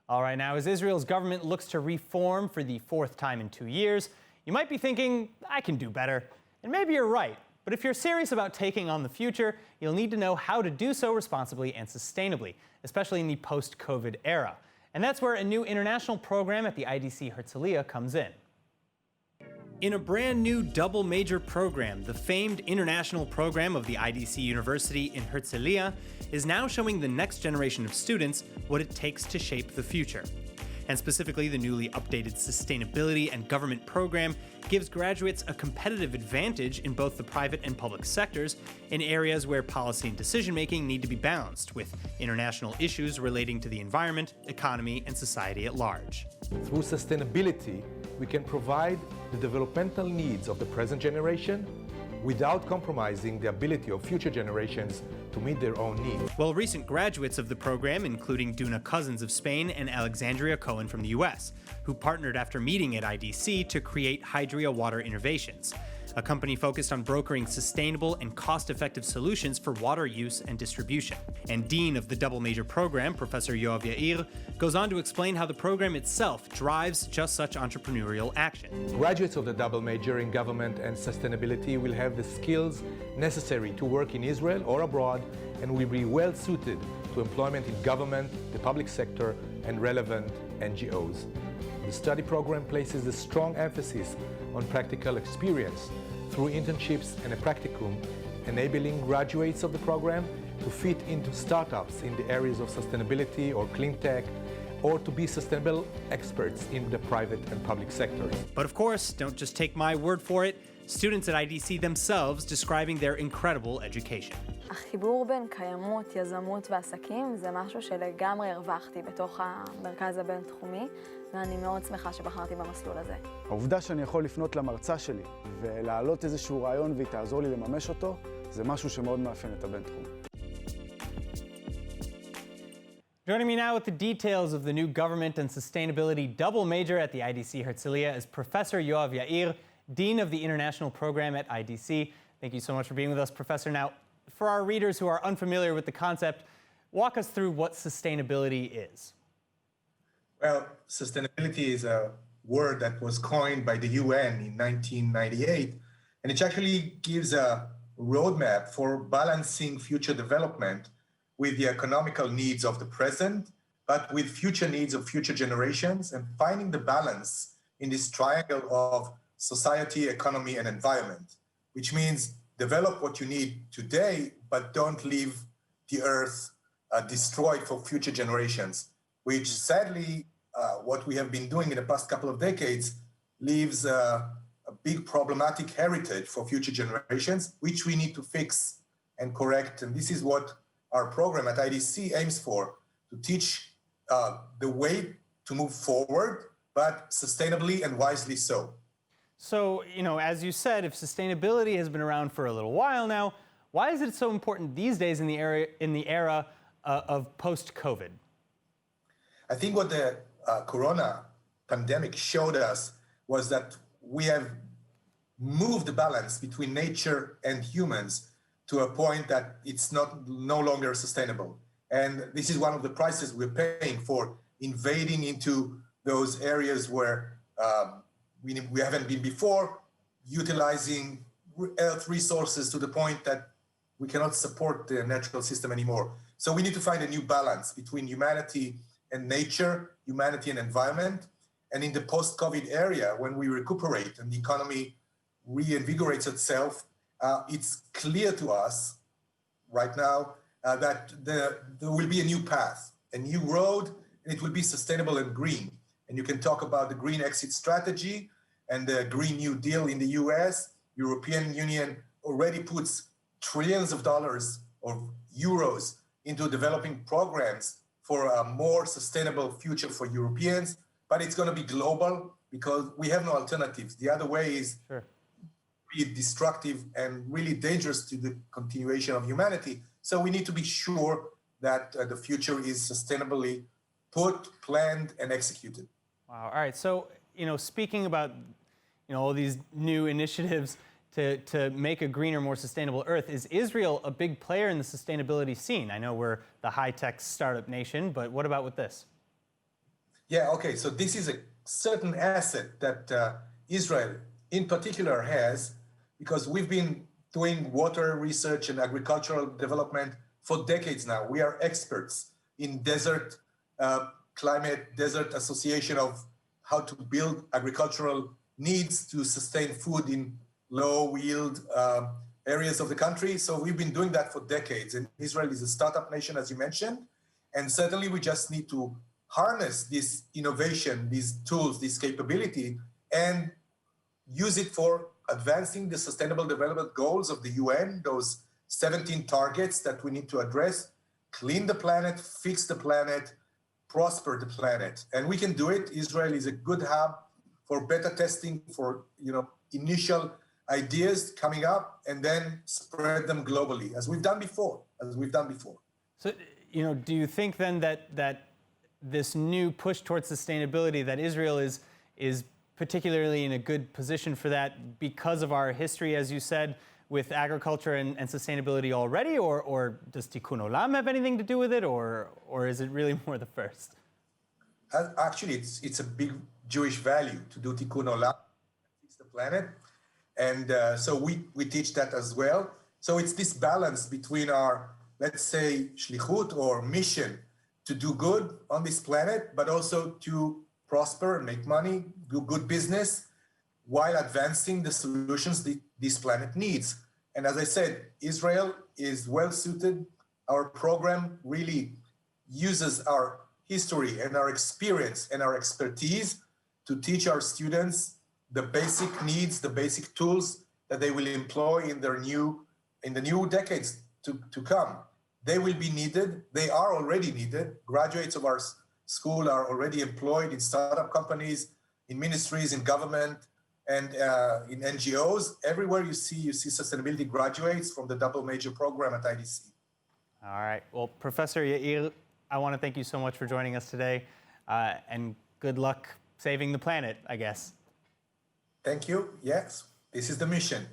All right, now as Israel's government looks to reform for the fourth time in 2 years, you might be thinking, I can do better. And maybe you're right. But if you're serious about taking on the future, you'll need to know how to do so responsibly and sustainably, especially in the post-COVID era. And that's where a new international program at the IDC Herzliya comes in. In a brand new double major program, the famed international program of the IDC University in Herzliya is now showing the next generation of students what it takes to shape the future. And specifically, the newly updated sustainability and government program gives graduates a competitive advantage in both the private and public sectors in areas where policy and decision-making need to be balanced with international issues relating to the environment, economy, and society at large. Through sustainability, we can provide the developmental needs of the present generation without compromising the ability of future generations to meet their own needs. Well, recent graduates of the program, including Duna Cousins of Spain and Alexandria Cohen from the US, who partnered after meeting at IDC to create Herzliya Water Innovations, a company focused on brokering sustainable and cost-effective solutions for water use and distribution. And Dean of the double major program, Professor Yoav Yair, goes on to explain how the program itself drives just such entrepreneurial action. Graduates of the double major in government and sustainability will have the skills necessary to work in Israel or abroad and will be well suited to employment in government, the public sector, and relevant NGOs. The study program places a strong emphasis on practical experience through internships and a practicum, enabling graduates of the program to fit into startups in the areas of sustainability or clean tech, or to be sustainable experts in the private and public sectors. But of course, don't just take my word for it. Students at IDC themselves describing their incredible education. החיבור בין קיימות, יזמות ועסקים זה משהו שלגמרי הרווחתי בתוך המרכז הבינתחומי, ואני מאוד שמחה שבחרתי במסלול הזה. העובדה שאני יכול לפנות למרצה שלי ולהעלות איזשהו רעיון והיא תעזור לי לממש אותו, זה משהו שמאוד מאפיין את הבינתחומי. Joining me now with the details of the new government and sustainability double major at the IDC Herzliya is Professor Yoav Yair, Dean of the International Program at IDC. Thank you so much for being with us, Professor. Now, for our readers who are unfamiliar with the concept, walk us through what sustainability is. Well, sustainability is a word that was coined by the UN in 1998, and it actually gives a roadmap for balancing future development with the economical needs of the present, but with future needs of future generations, and finding the balance in this triangle of society, economy, and environment, which means develop what you need today, but don't leave the earth destroyed for future generations, which sadly, what we have been doing in the past couple of decades leaves a big problematic heritage for future generations, which we need to fix and correct. And this is what our program at IDC aims for, to teach the way to move forward, but sustainably and wisely so. So, as you said, if sustainability has been around for a little while now, why is it so important these days in the era of post-COVID? I think what the corona pandemic showed us was that we have moved the balance between nature and humans to a point that it's no longer sustainable. And this is one of the prices we're paying for invading into those areas where we haven't been before, utilizing earth resources to the point that we cannot support the natural system anymore. So we need to find a new balance between humanity and nature, humanity and environment. And in the post-COVID area, when we recuperate and the economy reinvigorates itself, it's clear to us right now that there will be a new path, a new road, and it will be sustainable and green. And you can talk about the green exit strategy and the Green New Deal in the US. European Union already puts trillions of dollars or euros into developing programs for a more sustainable future for Europeans, but it's going to be global because we have no alternatives. The other way is really destructive and really dangerous to the continuation of humanity. So we need to be sure that the future is sustainably put, planned, and executed. Wow. All right. So, speaking about, all these new initiatives to make a greener, more sustainable Earth, is Israel a big player in the sustainability scene? I know we're the high-tech startup nation, but what about with this? Yeah, okay, so this is a certain asset that Israel in particular has, because we've been doing water research and agricultural development for decades now. We are experts in desert climate, desert association of how to build agricultural needs to sustain food in low yield areas of the country. So we've been doing that for decades. And Israel is a startup nation, as you mentioned. And certainly we just need to harness this innovation, these tools, this capability, and use it for advancing the sustainable development goals of the UN, those 17 targets that we need to address, clean the planet, fix the planet, prosper the planet. And we can do it. Israel is a good hub for beta testing, for initial ideas coming up, and then spread them globally, as we've done before. So, do you think then that this new push towards sustainability, that Israel is particularly in a good position for that because of our history, as you said, with agriculture and sustainability already, or does Tikkun Olam have anything to do with it, or is it really more the first? Actually, it's a big Jewish value to do Tikkun Olam, fix the planet, and so we teach that as well. So it's this balance between our, let's say, shlichut or mission to do good on this planet, but also to prosper and make money, do good business, while advancing the solutions this planet needs. And as I said, Israel is well suited. Our program really uses our history and our experience and our expertise to teach our students the basic needs, the basic tools that they will employ in the new decades to come. They will be needed. They are already needed. Graduates of our school are already employed in startup companies, in ministries, in government, and in NGOs. Everywhere you see sustainability graduates from the double major program at IDC. All right. Well, Professor Yair, I want to thank you so much for joining us today, and good luck saving the planet, I guess. Thank you. Yes, this is the mission.